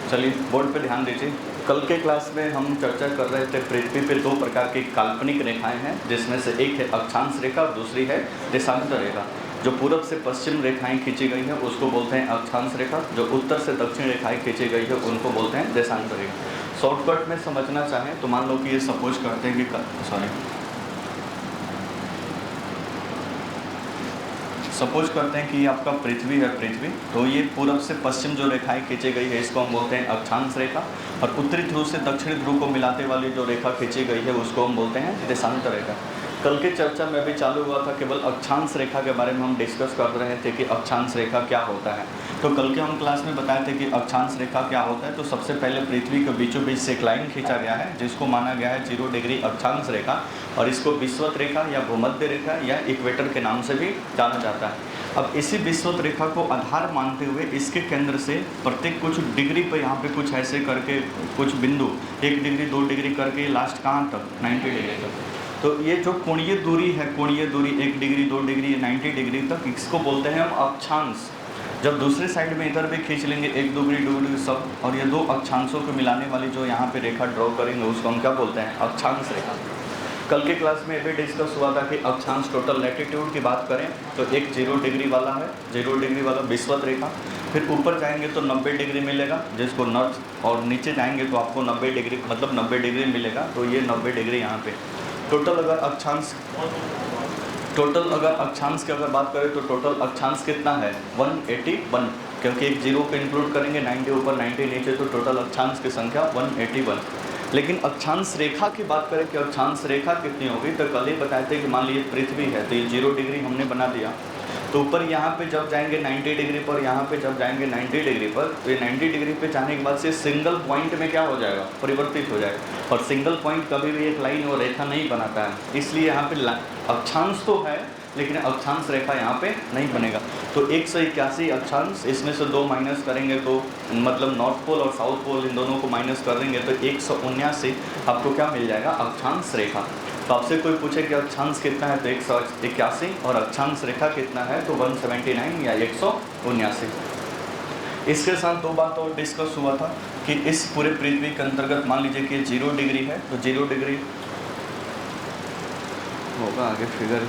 चलिए बोर्ड पे ध्यान दीजिए। कल के क्लास में हम चर्चा कर रहे थे पृथ्वी पे दो प्रकार की काल्पनिक रेखाएं हैं, जिसमें से एक है अक्षांश रेखा और दूसरी है देशांतर रेखा। जो पूर्व से पश्चिम रेखाएं खींची गई है उसको बोलते हैं अक्षांश रेखा, जो उत्तर से दक्षिण रेखाएं खींची गई है उनको बोलते हैं देशांतर रेखा। शॉर्टकट में समझना चाहें तो मान लो कि ये सपोज करते हैं कि सपोज करते हैं कि ये आपका पृथ्वी है, पृथ्वी तो ये पूर्व से पश्चिम जो रेखाएं खींची गई है इसको हम बोलते हैं अक्षांश रेखा, और उत्तरी ध्रुव से दक्षिणी ध्रुव को मिलाते वाली जो रेखा खींची गई है उसको हम बोलते हैं देशांतर रेखा। कल के चर्चा में भी चालू हुआ था, केवल अक्षांश रेखा के बारे में हम डिस्कस कर रहे थे कि अक्षांश रेखा क्या होता है। तो कल के हम क्लास में बताए थे कि अक्षांश रेखा क्या होता है। तो सबसे पहले पृथ्वी के बीचों बीच से एक लाइन खींचा गया है जिसको माना गया है 0 डिग्री अक्षांश रेखा, और इसको विषुवत रेखा या भूमध्य रेखा या इक्वेटर के नाम से भी जाना जाता है। अब इसी विषुवत रेखा को आधार मानते हुए इसके केंद्र से प्रत्येक कुछ डिग्री पर यहाँ पे कुछ ऐसे करके कुछ बिंदु 1 डिग्री 2 डिग्री करके लास्ट कहाँ तक 90 डिग्री तक। तो ये जो कोणीय दूरी है, कोणीय दूरी 1 डिग्री 2 डिग्री 90 डिग्री तक, इसको बोलते हैं हम अक्षांश। जब दूसरे साइड में इधर भी खींच लेंगे 1 डिग्री 2 डिग्री सब, और ये दो अक्षांशों को मिलाने वाली जो यहाँ पे रेखा ड्रॉ करेंगे उसको हम क्या बोलते हैं अक्षांश रेखा। कल के क्लास में भी डिस्कस हुआ था कि अक्षांश टोटल लैटिट्यूड की बात करें तो एक 0 डिग्री वाला है, 0 डिग्री वाला विषुवत रेखा। फिर ऊपर जाएंगे तो 90 डिग्री मिलेगा जिसको नॉर्थ, और नीचे जाएंगे तो आपको 90 डिग्री मतलब 90 डिग्री मिलेगा। तो ये 90 डिग्री यहाँ पे टोटल अगर अक्षांश की अगर बात करें तो टोटल अक्षांश कितना है 181, क्योंकि एक 0 को इंक्लूड करेंगे 90 ऊपर 90 नीचे, तो टोटल अक्षांश की संख्या 181। लेकिन अक्षांश रेखा की बात करें कि अक्षांश रेखा कितनी होगी, तो कल ही बताए थे कि मान लीजिए पृथ्वी है तो ये 0 डिग्री हमने बना दिया। तो ऊपर यहाँ पे जब जाएंगे 90 डिग्री पर, यहाँ पे जब जाएंगे 90 डिग्री पर, तो ये 90 डिग्री पे जाने के बाद से सिंगल पॉइंट में क्या हो जाएगा, परिवर्तित हो जाएगा। और सिंगल पॉइंट कभी भी एक लाइन और रेखा नहीं बनाता है, इसलिए यहाँ पे अक्षांश तो है लेकिन अक्षांश रेखा यहाँ पे नहीं बनेगा। तो 181 अक्षांश, इसमें से 2 माइनस करेंगे तो मतलब नॉर्थ पोल और साउथ पोल इन दोनों को माइनस कर देंगे तो 179 आपको क्या मिल जाएगा अक्षांश रेखा। तो आपसे कोई पूछे कि अक्षांश कितना है तो 181, और अक्षांश रेखा कितना है तो 179 या 179। इसके साथ दो बात और डिस्कस हुआ था कि इस पूरे पृथ्वी के अंतर्गत मान लीजिए कि 0 डिग्री है तो 0 डिग्री होगा आगे फिगर,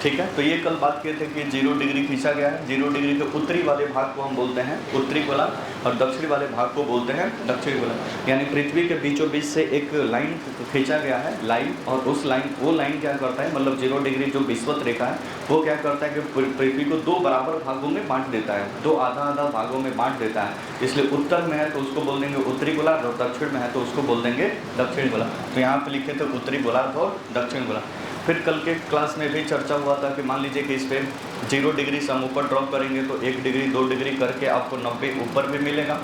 ठीक है। तो ये कल बात किए थे कि 0 डिग्री खींचा गया है। 0 डिग्री के उत्तरी वाले भाग को हम बोलते हैं उत्तरी गोलार्ध, और दक्षिणी वाले भाग को बोलते हैं दक्षिणी गोलार्ध। यानी पृथ्वी के बीचों बीच से एक लाइन खींचा गया है, लाइन, और उस लाइन वो लाइन क्या करता है, मतलब 0 डिग्री जो विषुवत रेखा है वो क्या करता है कि पृथ्वी को 2 बराबर भागों में बांट देता है, 2 आधा भागों में बांट देता है। इसलिए उत्तर में है तो उसको बोल देंगे उत्तरी गोलार्ध, और दक्षिण में है तो उसको बोल देंगे दक्षिणी गोलार्ध। तो यहाँ पे लिखे थे उत्तरी गोलार्ध और दक्षिण गोलार्ध। फिर कल के क्लास में भी चर्चा हुआ था कि मान लीजिए कि इस पर 0 डिग्री से हम ऊपर ड्रॉप करेंगे तो 1 डिग्री 2 डिग्री करके आपको 90 ऊपर भी मिलेगा,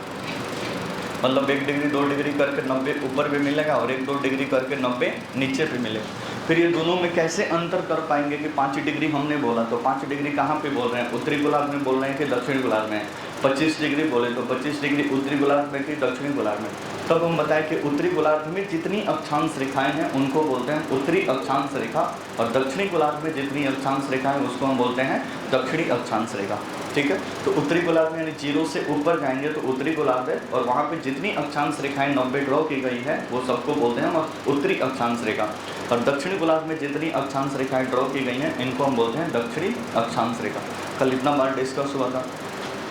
मतलब 1 डिग्री 2 डिग्री करके 90 ऊपर भी मिलेगा, और 1 2 डिग्री करके 90 नीचे भी मिलेगा। फिर ये दोनों में कैसे अंतर कर पाएंगे कि 5 डिग्री हमने बोला तो 5 डिग्री कहाँ पे बोल रहे हैं, उत्तरी गोलार्ध में बोल रहे हैं कि दक्षिणी गोलार्ध में। 25 डिग्री बोले तो 25 डिग्री उत्तरी गोलार्ध में कि दक्षिणी गोलार्ध में। तब हम बताएं कि उत्तरी गोलार्ध में जितनी अक्षांश रेखाएं हैं उनको बोलते हैं उत्तरी अक्षांश रेखा, और दक्षिणी गोलार्ध में जितनी अक्षांश रेखा है उसको हम बोलते हैं दक्षिणी अक्षांश रेखा, ठीक है। तो उत्तरी गोलार्ध में यानी 0 से ऊपर जाएंगे तो उत्तरी गोलार्ध है, और वहाँ पे जितनी अक्षांश रेखाएं 90 ड्रॉ की गई है वो सबको बोलते हैं हम उत्तरी अक्षांश रेखा, और दक्षिणी गोलार्ध में जितनी अक्षांश रेखाएं ड्रॉ की गई हैं इनको हम बोलते हैं दक्षिणी अक्षांश रेखा। कल इतना बार डिस्कस हुआ था,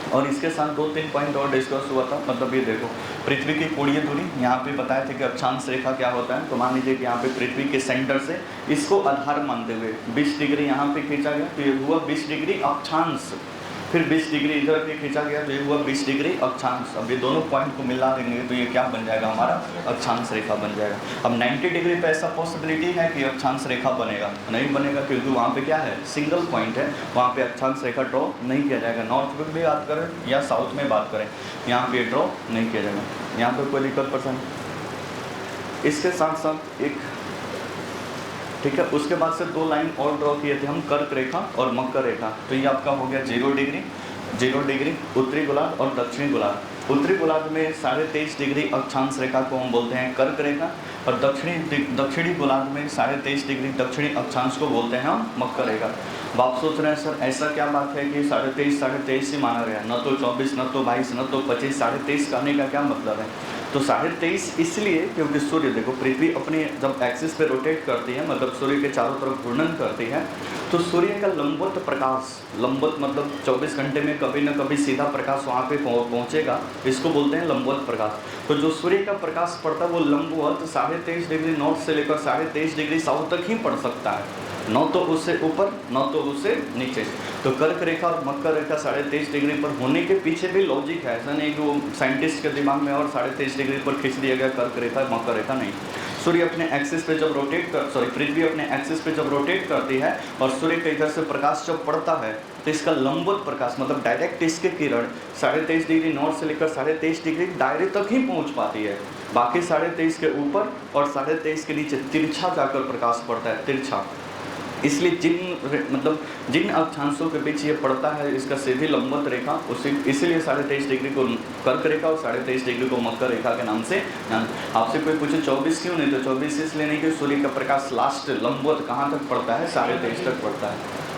और इसके साथ 2-3 पॉइंट और डिस्कस हुआ था। मतलब ये देखो पृथ्वी की कोणीय दूरी, यहाँ पे बताया था कि अक्षांश रेखा क्या होता है। तो मान लीजिए कि यहाँ पे पृथ्वी के सेंटर से इसको आधार मानते हुए 20 डिग्री यहाँ पे खींचा गया तो ये हुआ 20 डिग्री अक्षांश, फिर 20 डिग्री इधर पे खींचा गया तो ये हुआ 20 डिग्री अक्षांश। अब ये दोनों पॉइंट को मिला देंगे तो ये क्या बन जाएगा, हमारा अक्षांश रेखा बन जाएगा। अब 90 डिग्री पे ऐसा पॉसिबिलिटी है कि अक्षांश रेखा बनेगा, नहीं बनेगा, क्योंकि वहाँ पे क्या है सिंगल पॉइंट है, वहाँ पे अक्षांश रेखा ड्रॉ नहीं किया जाएगा। नॉर्थ में भी बात करें या साउथ में बात करें, यहाँ पे ड्रॉ नहीं किया जाएगा, यहाँ पर कोई दिक्कत पर्सन। इसके साथ साथ एक, ठीक है, उसके बाद से 2 लाइन और ड्रॉ किए थे हम, कर्क रेखा और मकर रेखा। तो ये आपका हो गया 0 डिग्री उत्तरी गोलार्ध और दक्षिणी गोलार्ध। उत्तरी गोलार्ध में 23.5 डिग्री अक्षांश रेखा को हम बोलते हैं कर्क रेखा, और दक्षिणी गोलार्ध में 23.5 डिग्री दक्षिणी अक्षांश को बोलते हैं हम मकर रेखा। अब आप सोच रहे हैं सर ऐसा क्या बात है कि 23.5 ही माना गया, न तो 24, न तो 22, न तो 25, 23.5 कहने का क्या मतलब है? तो 23.5 इसलिए क्योंकि सूर्य देखो, पृथ्वी अपने जब एक्सिस पे रोटेट करती है, मतलब सूर्य के चारों तरफ घूर्णन करती है, तो सूर्य का लंबवत प्रकाश, लंबवत मतलब 24 घंटे में कभी न कभी सीधा प्रकाश वहाँ पे पहुँचेगा, इसको बोलते हैं लंबवत प्रकाश। तो जो सूर्य का प्रकाश पड़ता है वो लंबवत 23.5 डिग्री नॉर्थ से लेकर 23.5 डिग्री साउथ तक ही पड़ सकता है, न तो उससे ऊपर न तो उससे नीचे। तो कर्क रेखा और मकर रेखा 23.5 डिग्री पर होने के पीछे भी लॉजिक है, ऐसा नहीं कि वो साइंटिस्ट के दिमाग में और 23.5 डिग्री पर खींच दिया गया कर्क रेखा मकर रेखा, नहीं। सूर्य अपने एक्सिस पे जब पृथ्वी अपने एक्सिस पे जब रोटेट करती है और सूर्य के इधर से प्रकाश जब पड़ता है तो इसका लंबवत प्रकाश मतलब डायरेक्ट इसके किरण 23.5 डिग्री नॉर्थ से लेकर 23.5 डिग्री दायरे तक ही पहुंच पाती है, बाकी 23.5 के ऊपर और 23.5 के नीचे तिरछा जाकर प्रकाश पड़ता है, तिरछा। इसलिए जिन अक्षांशों के बीच ये पड़ता है इसका सीधी लंबवत रेखा, उसी इसलिए 23.5 डिग्री को कर्क रेखा और 23.5 डिग्री को मकर रेखा के नाम से जान। आपसे कोई पूछे 24 क्यों नहीं, तो 24 इसलिए नहीं कि सूर्य का प्रकाश लास्ट लंबवत कहाँ तक पड़ता है, 23.5 तक पड़ता है,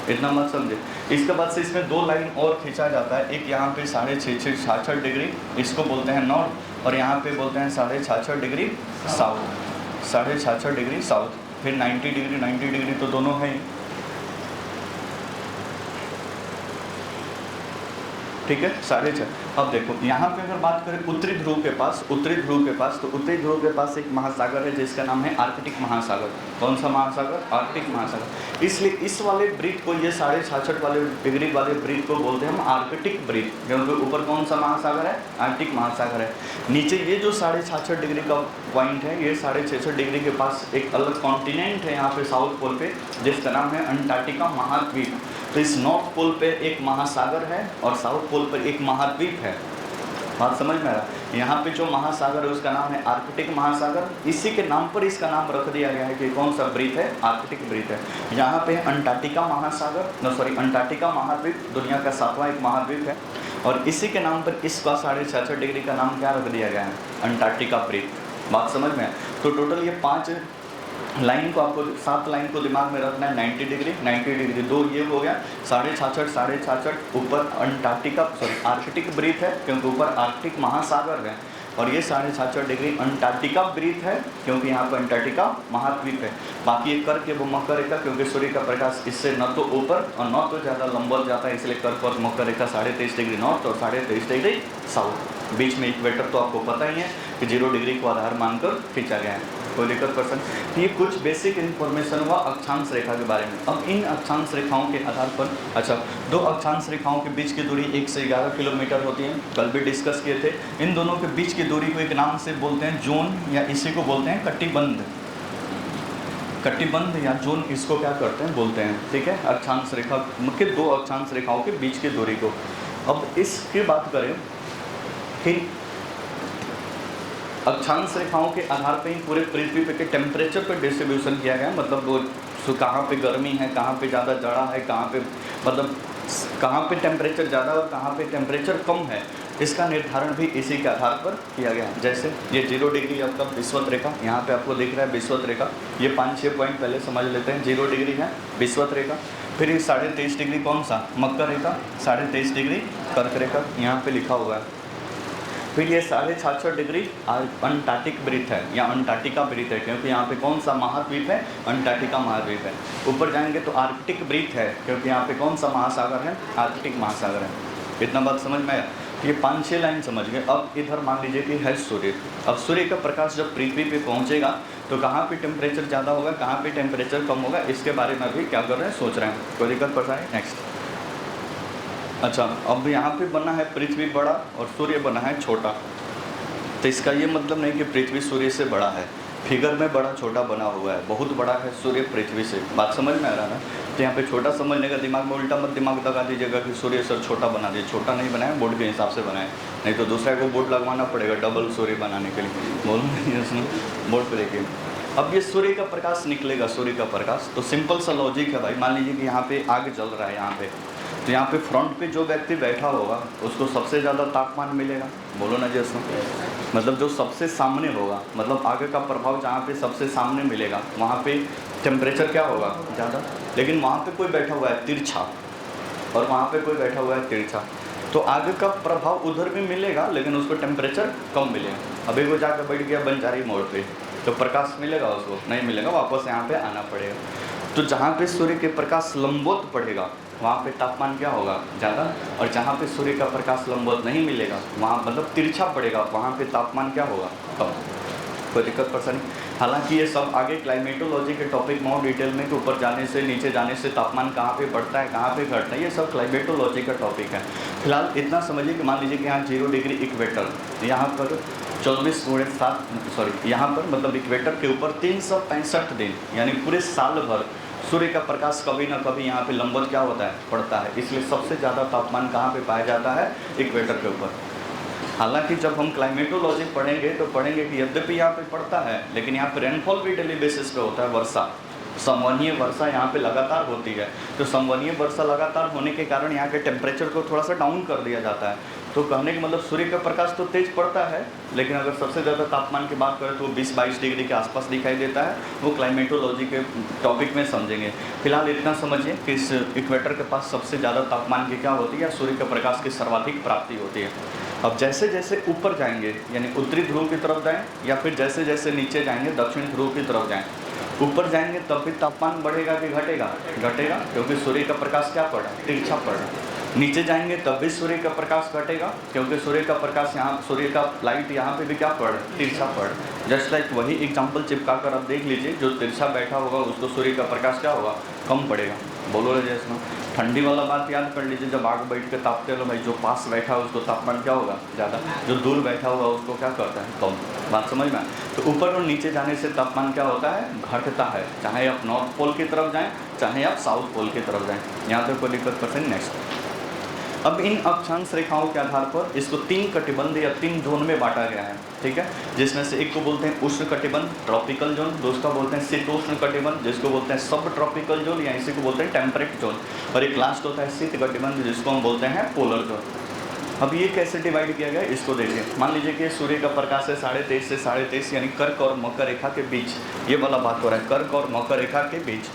इतना मत समझे। इसके बाद से इसमें 2 लाइन और खींचा जाता है, एक यहाँ पे 66 डिग्री इसको बोलते हैं नॉर्थ, और यहाँ पे बोलते हैं 66 डिग्री साउथ, 66 डिग्री साउथ। फिर 90 डिग्री तो दोनों है ही, ठीक है, 6.5। अब देखो यहाँ पे अगर बात करें उत्तरी ध्रुव के पास, तो उत्तरी ध्रुव के पास एक महासागर है जिसका नाम है आर्कटिक महासागर। कौन सा महासागर? आर्कटिक महासागर। इसलिए इस वाले ब्रीथ को, ये 66 वाले डिग्री वाले ब्रीथ को बोलते हैं हम आर्कटिक ब्रीथ, क्योंकि ऊपर कौन सा महासागर है? आर्कटिक महासागर है। नीचे ये जो 66 डिग्री का पॉइंट है, ये 66 डिग्री के पास एक अलग कॉन्टिनेंट है यहाँ पे साउथ पोल पे, जिसका नाम है अंटार्कटिका महाद्वीप। तो इस नॉर्थ पोल पे एक महासागर है और साउथ पोल पर एक महाद्वीप है, बात समझ में आ रहा है? यहाँ पे जो महासागर है उसका नाम है आर्कटिक महासागर, इसी के नाम पर इसका नाम रख दिया गया है कि कौन सा ब्रीथ है? आर्कटिक ब्रीथ है। यहाँ पे अंटार्कटिका महासागर अंटार्कटिका महाद्वीप दुनिया का 7वां एक महाद्वीप है, और इसी के नाम पर इसका 66 डिग्री का नाम क्या रख दिया गया है? अंटार्कटिका ब्रीथ। बात समझ में? तो टोटल ये 5 लाइन को आपको 7 लाइन को दिमाग में रखना है। 90 डिग्री 2 ये हो गया, 66 ऊपर आर्कटिक ब्रीथ है क्योंकि ऊपर आर्कटिक महासागर है, और ये 66 डिग्री अंटार्कटिका ब्रीथ है क्योंकि यहाँ पर अंटार्कटिका महाद्वीप है। बाकी ये कर्क वो मकर रेखा, क्योंकि सूर्य का प्रकाश इससे न तो ऊपर और न तो ज़्यादा लंबवत जाता है, इसलिए कर्क और मकर रेखा 23.5 डिग्री नॉर्थ और 23.5 डिग्री साउथ। बीच में इक्वेटर तो आपको पता ही है कि 0 डिग्री को आधार मानकर खींचा गया है। कोई दिक्कत पर्सन? ये कुछ बेसिक इन्फॉर्मेशन हुआ अक्षांश रेखा के बारे में। अब इन अक्षांश रेखाओं के आधार पर, अच्छा, 2 अक्षांश रेखाओं के बीच की दूरी 1 से 11 किलोमीटर होती है, कल भी डिस्कस किए थे। इन दोनों के बीच की दूरी को एक नाम से बोलते हैं जोन, या इसी को बोलते हैं कटिबंध या जोन, इसको क्या करते हैं बोलते हैं, ठीक है, अक्षांश रेखा मुख्य 2 अक्षांश रेखाओं के बीच की दूरी को। अब इसकी बात करें कि अक्षांश रेखाओं के आधार पर ही पूरे पृथ्वी पे के टेम्परेचर पर डिस्ट्रीब्यूशन किया गया है, मतलब वो कहाँ पे गर्मी है, कहाँ पे ज़्यादा जाड़ा है, कहाँ पे मतलब कहाँ पे टेम्परेचर ज़्यादा और कहाँ पे टेम्परेचर कम है, इसका निर्धारण भी इसी के आधार पर किया गया है। जैसे ये 0 डिग्री आपका विषुवत रेखा, यहाँ पे आपको दिख रहा है विषुवत रेखा, ये 5-6 पॉइंट पहले समझ लेते हैं। 0 डिग्री है विषुवत रेखा, फिर ये 23.5 डिग्री कौन सा? मकर रेखा, 23.5 डिग्री कर्क रेखा, यहाँ पे लिखा हुआ है। फिर ये 66 डिग्री अंटार्कटिक ब्रीथ है या अंटार्कटिका ब्रीथ है, क्योंकि यहाँ पे कौन सा महाद्वीप है? अंटार्कटिका महाद्वीप है। ऊपर जाएंगे तो आर्कटिक ब्रीथ है, क्योंकि यहाँ पे कौन सा महासागर है? आर्कटिक महासागर है। इतना बात समझ में आया? ये 5-6 लाइन समझ गए। अब इधर मान लीजिए कि है सूर्य। अब सूर्य का प्रकाश जब पृथ्वी पे पहुँचेगा तो कहाँ पे टेम्परेचर ज़्यादा होगा, कहाँ पे टेम्परेचर कम होगा, इसके बारे में अभी क्या कर रहे हैं, सोच रहे हैं। कोई दिक्कत पड़ रहा है? नेक्स्ट। अच्छा, अब यहाँ पे बना है पृथ्वी बड़ा और सूर्य बना है छोटा, तो इसका ये मतलब नहीं कि पृथ्वी सूर्य से बड़ा है, फिगर में बड़ा छोटा बना हुआ है, बहुत बड़ा है सूर्य पृथ्वी से। बात समझ में आ रहा है ना? तो यहाँ पे छोटा समझने का दिमाग में उल्टा मत दिमाग लगा दीजिएगा कि सूर्य सर छोटा बना दिए। छोटा नहीं बनाया, बोर्ड के हिसाब से बनाए, नहीं तो दूसरा को बोर्ड लगवाना पड़ेगा डबल सूर्य बनाने के लिए। बोलो बोर्ड पर देखिए। अब ये सूर्य का प्रकाश निकलेगा, सूर्य का प्रकाश, तो सिंपल सा लॉजिक है भाई। मान लीजिए कि यहाँ पे आग जल रहा है, यहाँ पे तो यहाँ पे फ्रंट पे जो व्यक्ति बैठा होगा उसको सबसे ज़्यादा तापमान मिलेगा, बोलो ना जी उसमें, मतलब जो सबसे सामने होगा, मतलब आगे का प्रभाव जहाँ पे सबसे सामने मिलेगा वहाँ पे टेम्परेचर क्या होगा ज़्यादा। लेकिन वहाँ पे कोई बैठा हुआ है तिरछा और वहाँ पे कोई बैठा हुआ है तिरछा, तो आगे का प्रभाव उधर भी मिलेगा लेकिन उसको टेम्परेचर कम मिलेगा। अभी वो जाकर बैठ गया बंजारी मोड़ पे, तो प्रकाश मिलेगा उसको नहीं मिलेगा, वापस यहाँ पे आना पड़ेगा। तो जहाँ पे सूर्य के प्रकाश लंबवत पड़ेगा वहाँ पे तापमान क्या होगा ज़्यादा, और जहाँ पे सूर्य का प्रकाश लंबवत नहीं मिलेगा वहाँ मतलब तिरछा पड़ेगा वहाँ पे तापमान क्या होगा कम। कोई दिक्कत परेशानी। हालांकि ये सब आगे क्लाइमेटोलॉजी के टॉपिक में और डिटेल में कि ऊपर जाने से नीचे जाने से तापमान कहाँ पे बढ़ता है कहाँ पे घटता है, ये सब क्लाइमेटोलॉजी का टॉपिक है। फिलहाल इतना समझिए कि मान लीजिए कि यहाँ 0 डिग्री इक्वेटर, यहाँ पर 24/7 यहाँ पर मतलब इक्वेटर के ऊपर 365 दिन यानी पूरे साल भर सूर्य का प्रकाश कभी ना कभी यहाँ पे लंबवत क्या होता है पड़ता है, इसलिए सबसे ज़्यादा तापमान कहाँ पे पाया जाता है इक्वेटर के ऊपर। हालांकि जब हम क्लाइमेटोलॉजी पढ़ेंगे तो पढ़ेंगे कि यद्यपि यहाँ पे पड़ता है लेकिन यहाँ पे रेनफॉल भी डेली बेसिस पे होता है, वर्षा संवहनीय वर्षा यहाँ पे लगातार होती है। तो संवहनीय वर्षा लगातार होने के कारण यहाँ के टेम्परेचर को थोड़ा सा डाउन कर दिया जाता है। तो कहने का मतलब सूर्य का प्रकाश तो तेज पड़ता है लेकिन अगर सबसे ज़्यादा तापमान की बात करें तो 20-22 डिग्री के आसपास दिखाई देता है, वो क्लाइमेटोलॉजी के टॉपिक में समझेंगे। फिलहाल इतना समझिए कि इस इक्वेटर के पास सबसे ज़्यादा तापमान की क्या होती है, सूर्य के प्रकाश की सर्वाधिक प्राप्ति होती है। अब जैसे जैसे ऊपर जाएंगे यानी उत्तरी ध्रुव की तरफ जाएँ या फिर जैसे जैसे नीचे जाएंगे दक्षिण ध्रुव की तरफ जाएँ, ऊपर जाएंगे तब भी तापमान बढ़ेगा कि घटेगा, घटेगा क्योंकि सूर्य का प्रकाश क्या पड़ रहा है तिरछा पड़ रहा है। नीचे जाएंगे तब भी सूर्य का प्रकाश घटेगा क्योंकि सूर्य का प्रकाश यहाँ सूर्य का लाइट यहाँ पे भी क्या पड़ रहा है तिरछा पड़ रहा है। जस्ट लाइक वही एग्जांपल चिपका कर आप देख लीजिए, जो तिरछा बैठा होगा उसको सूर्य का प्रकाश क्या होगा कम पड़ेगा। बोलो ना जैसे ठंडी वाला बात याद कर लीजिए, जब आग बैठ के तापते हो भाई जो पास बैठा है उसको तापमान क्या होगा ज़्यादा, जो दूर बैठा होगा उसको क्या करता है कम। बात समझ में। तो ऊपर और नीचे जाने से तापमान क्या होता है घटता है, चाहे आप नॉर्थ पोल की तरफ जाएँ चाहे आप साउथ पोल की तरफ जाएँ, यहाँ तक कोई दिक्कत परसेंट। नेक्स्ट, अब इन अक्षांश रेखाओं के आधार पर इसको 3 कटिबंध या 3 जोन में बांटा गया है, ठीक है, जिसमें से एक को बोलते हैं उष्ण कटिबंध ट्रॉपिकल जोन, दूसरा बोलते हैं शीतोष्ण कटिबंध जिसको बोलते हैं सब ट्रॉपिकल जोन या इसी को बोलते हैं टेम्परेट जोन, और एक लास्ट होता है शीत कटिबंध जिसको हम बोलते हैं पोलर जोन। अब ये कैसे डिवाइड किया गया इसको देखिए। मान लीजिए कि सूर्य का प्रकाश है 23.5 से 23.5 यानी कर्क और मकर रेखा के बीच, ये वाला बात हो रहा है कर्क और मकर रेखा के बीच।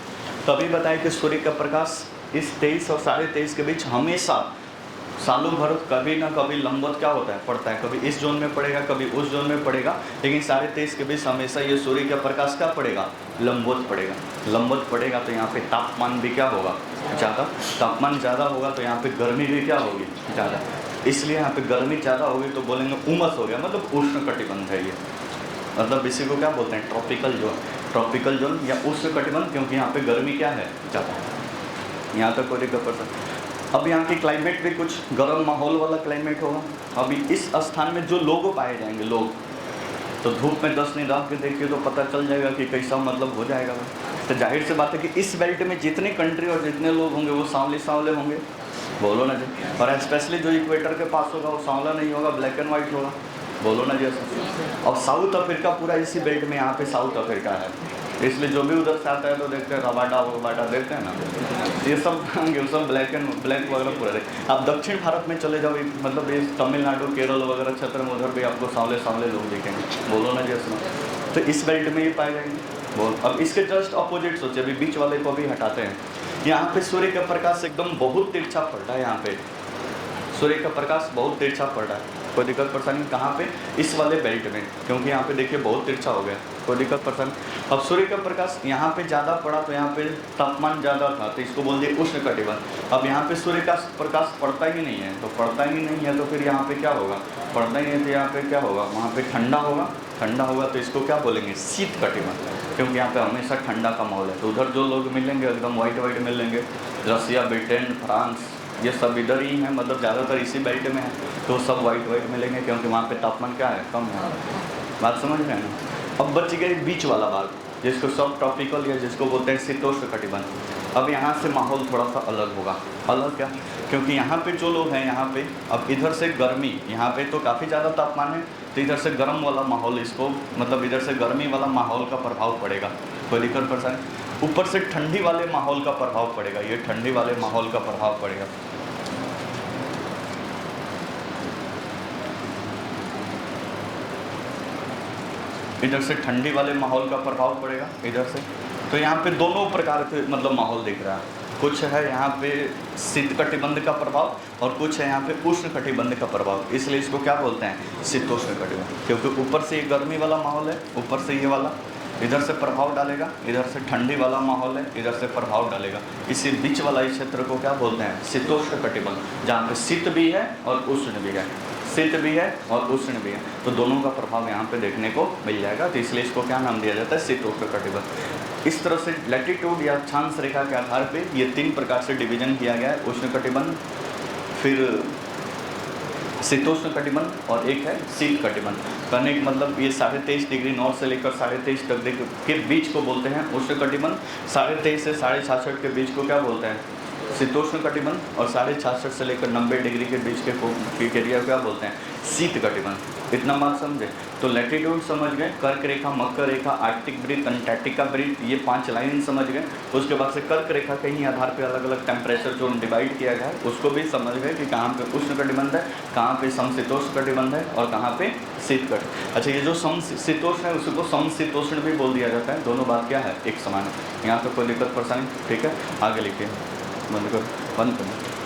तभी बताएं कि सूर्य का प्रकाश इस 23 और 23.5 के बीच हमेशा सालों भर कभी ना कभी लंबवत क्या होता है पड़ता है, कभी इस जोन में पड़ेगा कभी उस जोन में पड़ेगा, लेकिन 23.5 के बीच हमेशा ये सूर्य का प्रकाश क्या पड़ेगा लंबवत पड़ेगा। लंबवत पड़ेगा तो यहाँ पे तापमान भी क्या होगा ज़्यादा, तापमान ज़्यादा होगा तो यहाँ पे गर्मी भी क्या होगी ज़्यादा, इसलिए यहाँ पे गर्मी ज़्यादा होगी तो बोलेंगे उमस हो गया, मतलब उष्ण कटिबंध है ये, मतलब इसी को क्या बोलते हैं ट्रॉपिकल जोन, ट्रॉपिकल जोन या उष्ण कटिबंध, क्योंकि यहाँ पे गर्मी क्या है ज़्यादा। यहाँ तक कोई दिक्कत पड़ता है। अब यहाँ की क्लाइमेट भी कुछ गर्म माहौल वाला क्लाइमेट होगा। अभी इस स्थान में जो लोग पाए जाएंगे, लोग तो धूप में 10 दिन रह के देखिए तो पता चल जाएगा कि कैसा मतलब हो जाएगा। तो जाहिर सी बात है कि इस बेल्ट में जितने कंट्री और जितने लोग होंगे वो सांवले सांवले होंगे, बोलो ना जी, और स्पेशली जो इक्वेटर के पास होगा वो सांवला नहीं होगा, ब्लैक एंड वाइट होगा, बोलो ना जैसे। और साउथ अफ्रीका पूरा इसी बेल्ट में, यहाँ पे साउथ अफ्रीका है, इसलिए जो भी उधर से आता है तो देखते हैं रवाडा ववाडा देखते हैं ना, ये सब ब्लैक वगैरह पूरा देखते। आप दक्षिण भारत में चले जाओ, मतलब ये तमिलनाडु केरल वगैरह क्षेत्र में उधर भी आपको सांवले सांवले लोग दिखेंगे, बोलो ना जैसे। तो इस बेल्ट में ये पाए जाएंगे। बोल, अब इसके जस्ट अपोजिट सोचिए, अभी बीच वाले को भी हटाते हैं। यहाँ पे सूर्य का प्रकाश एकदम बहुत तिरछा पड़ रहा है, यहाँ पे सूर्य का प्रकाश बहुत तिरछा पड़ रहा है, कोई दिक्कत परेशानी कहाँ पे इस वाले बेल्ट में, क्योंकि यहाँ पे देखिए बहुत तिरछा हो गया, कोई दिक्कत परेशानी। अब सूर्य का प्रकाश यहाँ पे ज़्यादा पड़ा तो यहाँ पे तापमान ज़्यादा था तो इसको बोल दिए उष्ण कटिबंध। अब यहाँ पे सूर्य का प्रकाश पड़ता ही नहीं है, तो पड़ता ही नहीं है तो फिर यहाँ पे क्या होगा, पड़ता ही नहीं है तो यहाँ पे क्या होगा, वहाँ पे ठंडा होगा, ठंडा होगा तो इसको क्या बोलेंगे शीत कटिबंध, क्योंकि यहाँ पे हमेशा ठंडा का माहौल है। तो उधर जो लोग मिलेंगे एकदम वाइट वाइट मिलेंगे, रसिया ब्रिटेन फ्रांस ये सब इधर ही हैं, मतलब ज़्यादातर इसी बेल्ट में है, तो सब वाइट वाइट मिलेंगे क्योंकि वहाँ पे तापमान क्या है कम है। बात समझ रहे हैं ना। अब बच गई बीच वाला भाग जिसको सब ट्रॉपिकल या जिसको बोलते हैं शीतोष्ण कटिबंध। अब यहाँ से माहौल थोड़ा सा अलग होगा। अलग क्या, क्योंकि यहाँ पे जो लोग हैं यहाँ पे, अब इधर से गर्मी, यहाँ पे तो काफ़ी ज़्यादा तापमान है तो इधर से गर्म वाला माहौल, इसको मतलब इधर से गर्मी वाला माहौल का प्रभाव पड़ेगा, कोई दिक्कत परेशानी। ऊपर से ठंडी वाले माहौल का प्रभाव पड़ेगा, ये ठंडी वाले माहौल का प्रभाव पड़ेगा। इधर से ठंडी वाले माहौल का प्रभाव पड़ेगा इधर से। तो यहाँ पे दोनों प्रकार के मतलब माहौल दिख रहा है, कुछ है यहाँ पे शीत कटिबंध का प्रभाव और कुछ है यहाँ पे उष्ण कटिबंध का प्रभाव, इसलिए इसको क्या बोलते हैं, शीतोष्ण कटिबंध। क्योंकि ऊपर से ये गर्मी वाला माहौल है, ऊपर से ये वाला इधर से प्रभाव डालेगा, इधर से ठंडी वाला माहौल है, इधर से प्रभाव डालेगा। इसी बीच वाला इस क्षेत्र को क्या बोलते हैं, शीतोष्ण कटिबंध, जहाँ पे शीत भी है और उष्ण भी है, शीत भी है और उष्ण भी है, तो दोनों का प्रभाव यहाँ पे देखने को मिल जाएगा। तो इसलिए इसको क्या नाम दिया जाता है, शीतोष्ण कटिबंध। इस तरह से लैटिट्यूड या अक्षांश रेखा के आधार पे ये 3 प्रकार से डिवीजन किया गया है, उष्ण कटिबंध, फिर शीतोष्ण कटिबंध और एक है शीत कटिबंध। कहने का मतलब ये 23.5 डिग्री नॉर्थ से लेकर 23.5 डिग्री के बीच को बोलते हैं उष्ण कटिबंध, 23.5 से 66.5 के बीच को क्या बोलते हैं, शीतोष्ण कटिबंध, और 66.5 से लेकर 90 डिग्री के बीच के एरिया को क्या बोलते हैं, शीत कटिबंध। इतना बात समझे। तो लैटिट्यूड समझ गए, कर्क रेखा, मकर रेखा, आर्कटिक वृत्त, अंटार्कटिका वृत्त, ये 5 लाइन समझ गए। उसके बाद से कर्क रेखा के ही आधार पे अलग अलग टेम्परेचर जोन डिवाइड किया गया है, उसको भी समझ गए कि कहाँ पे उष्ण कटिबंध है, कहाँ पे समशीतोष्ण कटिबंध है और कहाँ पे शीत कटिबंध। अच्छा, ये जो समशीतोष्ण है उसको समशीतोष्ण भी बोल दिया जाता है, दोनों बात क्या है, एक समान है। यहाँ पे कोई दिक्कत परेशानी, ठीक है, आगे लिखिए, बंद करो, बंद करो।